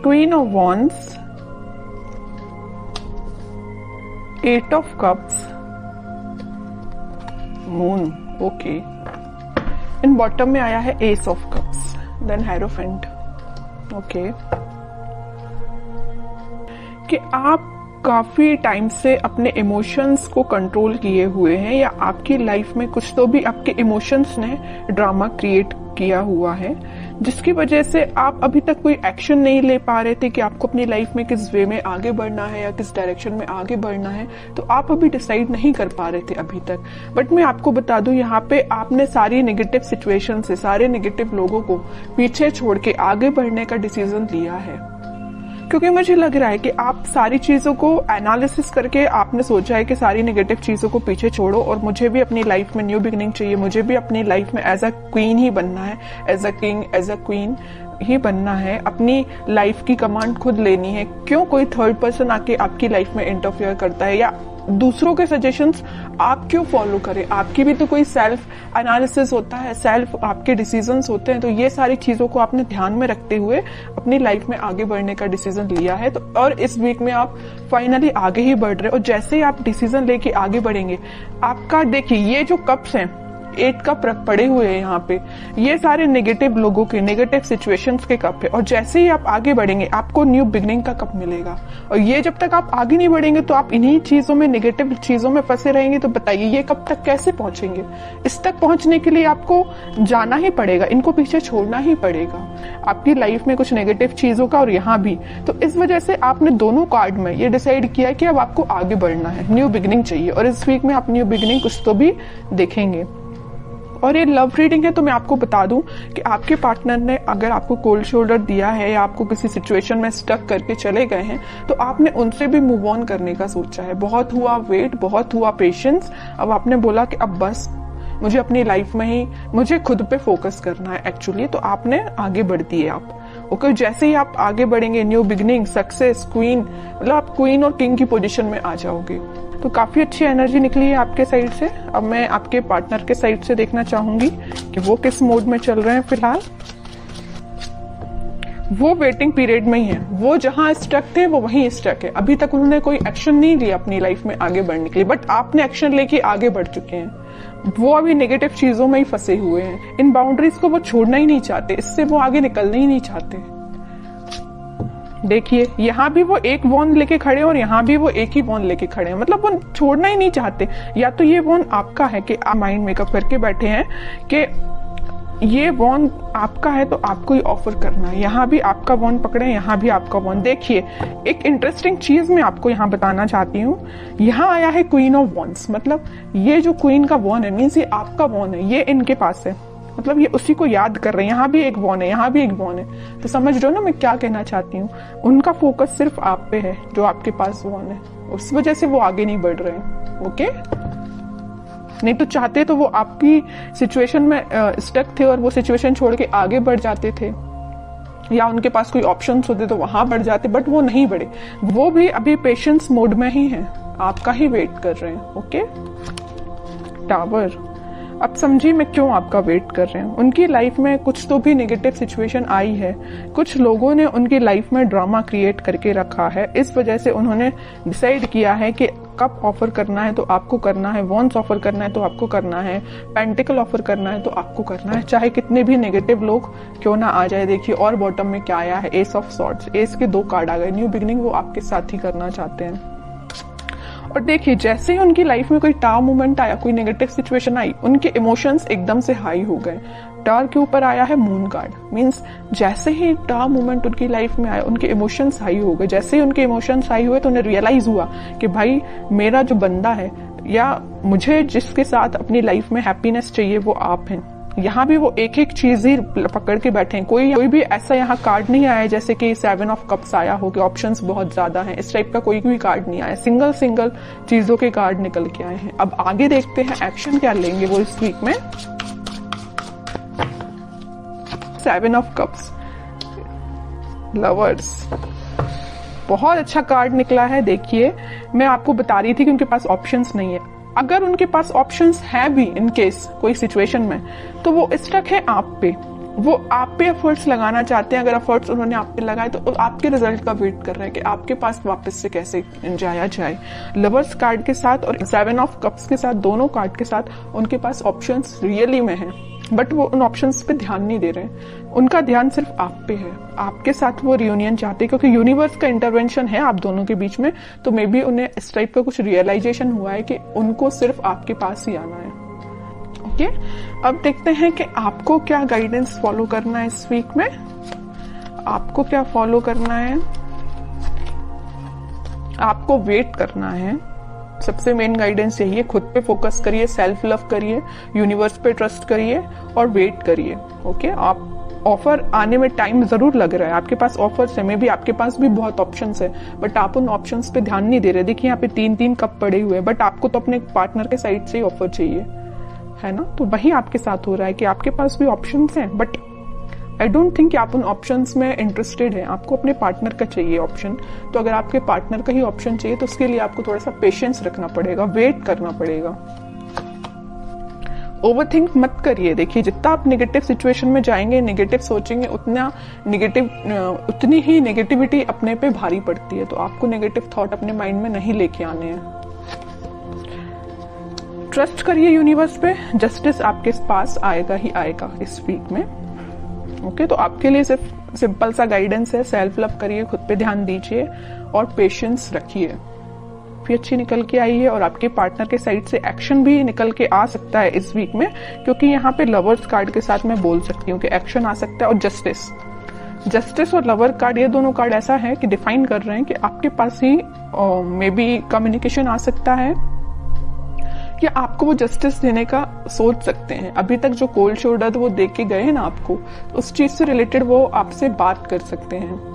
Queen of wands, 8 of cups, moon, okay. In bottom में आया है ace of cups, then hierophant, okay. कि आप काफी टाइम से अपने इमोशंस को कंट्रोल किए हुए हैं, या आपकी लाइफ में कुछ तो भी आपके इमोशंस ने ड्रामा क्रिएट किया हुआ है, जिसकी वजह से आप अभी तक कोई एक्शन नहीं ले पा रहे थे कि आपको अपनी लाइफ में किस वे में आगे बढ़ना है या किस डायरेक्शन में आगे बढ़ना है। तो आप अभी डिसाइड नहीं कर पा रहे थे अभी तक। बट मैं आपको बता दूं, यहाँ पे आपने सारी नेगेटिव सिचुएशन से, सारे नेगेटिव लोगों को पीछे छोड़ के आगे बढ़ने का डिसीजन लिया है, क्योंकि मुझे लग रहा है कि आप सारी चीजों को एनालिसिस करके आपने सोचा है कि सारी नेगेटिव चीजों को पीछे छोड़ो और मुझे भी अपनी लाइफ में न्यू बिगिनिंग चाहिए, मुझे भी अपनी लाइफ में एज अ क्वीन ही बनना है, as a king, as a queen ही बनना है, अपनी लाइफ की कमांड खुद लेनी है। क्यों कोई थर्ड पर्सन आके आपकी लाइफ में इंटरफेयर करता है, या दूसरों के सजेशंस आप क्यों फॉलो करें? आपकी भी तो कोई सेल्फ एनालिसिस होता है, सेल्फ आपके डिसीजंस होते हैं। तो ये सारी चीजों को आपने ध्यान में रखते हुए अपनी लाइफ में आगे बढ़ने का डिसीजन लिया है। तो और इस वीक में आप फाइनली आगे ही बढ़ रहे हो, और जैसे ही आप डिसीजन लेके आगे बढ़ेंगे, आपका देखिए ये जो कप्स हैं, 8 कप पड़े हुए हैं यहाँ पे, ये सारे नेगेटिव लोगों के, नेगेटिव सिचुएशंस के कप है। और जैसे ही आप आगे बढ़ेंगे आपको न्यू बिगनिंग का कप मिलेगा। और ये जब तक आप आगे नहीं बढ़ेंगे तो आप इन्हीं चीजों में, नेगेटिव चीजों में फंसे रहेंगे। तो बताइए ये कब तक कैसे पहुंचेंगे? इस तक पहुंचने के लिए आपको जाना ही पड़ेगा, इनको पीछे छोड़ना ही पड़ेगा, आपकी लाइफ में कुछ नेगेटिव चीजों का और यहाँ भी। तो इस वजह से आपने दोनों कार्ड में ये डिसाइड किया है कि अब आपको आगे बढ़ना है, न्यू बिगनिंग चाहिए। और इस वीक में आप न्यू बिगनिंग कुछ तो भी देखेंगे। और ये लव रीडिंग है, तो मैं आपको बता दूं कि आपके पार्टनर ने अगर आपको कोल्ड शोल्डर दिया है या आपको किसी सिचुएशन में स्टक करके चले गए हैं, तो आपने उनसे भी मूव ऑन करने का सोचा है। बहुत हुआ वेट, बहुत हुआ पेशेंस, अब आपने बोला कि अब बस मुझे अपनी लाइफ में ही, मुझे खुद पे फोकस करना है एक्चुअली। तो आपने आगे बढ़ दिए आप, ओके। जैसे ही आप आगे बढ़ेंगे, न्यू बिगनिंग, सक्सेस, क्वीन, मतलब आप क्वीन और किंग की पोजीशन में आ जाओगे। तो काफी अच्छी एनर्जी निकली है आपके साइड से। अब मैं आपके पार्टनर के साइड से देखना चाहूंगी कि वो किस मोड में चल रहे हैं फिलहाल। वो वेटिंग पीरियड में ही है, वो जहां स्टक थे वो वहीं स्टक है। अभी तक उन्होंने कोई एक्शन नहीं लिया अपनी लाइफ में आगे बढ़ने के लिए, बट आपने एक्शन लेके आगे बढ़ चुके हैं। वो अभी नेगेटिव चीजों में ही फंसे हुए हैं, इन बाउंड्रीज को वो छोड़ना ही नहीं चाहते, इससे वो आगे निकलना ही नहीं चाहते। देखिए यहाँ भी वो एक वॉन्ड लेके खड़े हैं और यहाँ भी वो एक ही वॉन्ड लेके खड़े हैं, मतलब वो छोड़ना ही नहीं चाहते। या तो ये वॉन्ड आपका है कि आप माइंड मेकअप करके बैठे हैं कि ये वॉन्ड आपका है तो आपको ही ऑफर करना है। यहाँ भी आपका वॉन्ड पकड़े, यहाँ भी आपका वॉन्ड। देखिए एक इंटरेस्टिंग चीज मैं आपको यहाँ बताना चाहती हूँ। यहाँ आया है क्वीन ऑफ वॉन्ड्स, मतलब ये जो क्वीन का वॉन्ड है मीन्स ये आपका वॉन्ड है, ये इनके पास है, मतलब ये उसी को याद कर रहे हैं। यहाँ भी एक वॉन है, यहाँ भी एक वॉन है। तो समझ रहे हो ना मैं क्या कहना चाहती हूँ? उनका फोकस सिर्फ आप पे है, जो आपके पास वॉन है, उस वजह से वो आगे नहीं बढ़ रहे हैं, ओके। नहीं तो चाहते तो वो आपकी सिचुएशन में स्टक थे और वो सिचुएशन छोड़ के आगे बढ़ जाते थे, या उनके पास कोई ऑप्शंस होते तो वहां बढ़ जाते, बट वो नहीं बढ़े। वो भी अभी पेशेंस मोड में ही है, आपका ही वेट कर रहे हैं, ओके। टावर, अब समझिए मैं क्यों आपका वेट कर रहे हैं। उनकी लाइफ में कुछ तो भी नेगेटिव सिचुएशन आई है, कुछ लोगों ने उनकी लाइफ में ड्रामा क्रिएट करके रखा है। इस वजह से उन्होंने डिसाइड किया है कि कप ऑफर करना है तो आपको करना है, वॉन्स ऑफर करना है तो आपको करना है, पेंटिकल ऑफर करना है तो आपको करना है, चाहे कितने भी नेगेटिव लोग क्यों ना आ जाए। देखिए और बॉटम में क्या आया है, एस ऑफ सॉर्ड्स, एस के 2 कार्ड आ गए। न्यू बिगिनिंग वो आपके साथ ही करना चाहते हैं। और देखिए जैसे ही उनकी लाइफ में कोई टावर मोमेंट आया, कोई नेगेटिव सिचुएशन आई, उनके इमोशंस एकदम से हाई हो गए। टावर के ऊपर आया है मून कार्ड, मींस जैसे ही टावर मोमेंट उनकी लाइफ में आया उनके इमोशंस हाई हो गए। जैसे ही उनके इमोशंस हाई हुए तो उन्हें रियलाइज हुआ कि भाई मेरा जो बंदा है या मुझे जिसके साथ अपनी लाइफ में हैप्पीनेस चाहिए वो आप हैं। यहाँ भी वो एक एक चीज ही पकड़ के बैठे हैं। कोई भी ऐसा यहाँ कार्ड नहीं आया जैसे कि 7 ऑफ कप्स आया हो कि ऑप्शंस बहुत ज्यादा हैं, इस टाइप का कोई भी कार्ड नहीं आया। सिंगल चीजों के कार्ड निकल के आए हैं। अब आगे देखते हैं एक्शन क्या लेंगे वो इस वीक में। 7 ऑफ कप्स, लवर्स, बहुत अच्छा कार्ड निकला है। देखिए मैं आपको बता रही थी कि उनके पास ऑप्शंस नहीं है। अगर उनके पास ऑप्शंस है भी इन केस कोई सिचुएशन में, तो वो स्टक है आप पे। वो आप पे एफर्ट्स लगाना चाहते हैं। अगर एफर्ट्स उन्होंने आप पे लगाए तो आपके रिजल्ट का वेट कर रहे हैं कि आपके पास वापस से कैसे जाया जाए। लवर्स कार्ड के साथ और 7 ऑफ कप्स के साथ, दोनों कार्ड के साथ उनके पास ऑप्शंस रियली में हैं, बट वो उन ऑप्शंस पे ध्यान नहीं दे रहे हैं। उनका ध्यान सिर्फ आप पे है, आपके साथ वो रियूनियन चाहते हैं क्योंकि यूनिवर्स का इंटरवेंशन है आप दोनों के बीच में। तो मे बी उन्हें इस टाइप का कुछ रियलाइजेशन हुआ है कि उनको सिर्फ आपके पास ही आना है। ओके, अब देखते हैं कि आपको क्या गाइडेंस फॉलो करना है इस वीक में। आपको क्या फॉलो करना है? आपको वेट करना है। सबसे मेन गाइडेंस यही है, खुद पे फोकस करिए, सेल्फ लव करिए, यूनिवर्स पे ट्रस्ट करिए और वेट करिए। ओके, आप ऑफर आने में टाइम जरूर लग रहा है, आपके पास ऑफर्स है, मे बी आपके पास भी बहुत ऑप्शंस है, बट आप उन ऑप्शंस पे ध्यान नहीं दे रहे। देखिए यहाँ पे 3-3 कप पड़े हुए हैं, बट आपको तो अपने पार्टनर के साइड से ही ऑफर चाहिए, है ना। तो वही आपके साथ हो रहा है कि आपके पास भी ऑप्शंस हैं, बट आई डोंट थिंक कि आप उन ऑप्शंस में इंटरेस्टेड हैं। आपको अपने पार्टनर का चाहिए ऑप्शन। तो अगर आपके पार्टनर का ही ऑप्शन चाहिए तो उसके लिए आपको थोड़ा सा पेशेंस रखना पड़ेगा, वेट करना पड़ेगा। ओवरथिंक मत करिए। देखिए जितना आप नेगेटिव सिचुएशन में जाएंगे, नेगेटिव सोचेंगे, उतनी ही नेगेटिविटी अपने पे भारी पड़ती है। तो आपको नेगेटिव थॉट अपने माइंड में नहीं लेके आने हैं। ट्रस्ट करिए यूनिवर्स पे, जस्टिस आपके पास आएगा ही आएगा इस वीक में। ओके, तो आपके लिए सिर्फ सिंपल सा गाइडेंस है, सेल्फ लव करिए, खुद पे ध्यान दीजिए और पेशेंस रखिए। भी अच्छी निकल के आई है और आपके पार्टनर के साइड से एक्शन भी निकल के आ सकता है इस वीक में, क्योंकि यहाँ पे लवर्स कार्ड के साथ मैं बोल सकती हूँ कि एक्शन आ सकता है। और जस्टिस और लवर कार्ड, ये दोनों कार्ड ऐसा है कि डिफाइन कर रहे हैं कि आपके पास ही मे बी कम्युनिकेशन आ सकता है या आपको वो जस्टिस देने का सोच सकते हैं। अभी तक जो कोल्ड शोल्डर वो दे के गए हैं ना आपको, उस चीज से रिलेटेड वो आपसे बात कर सकते हैं।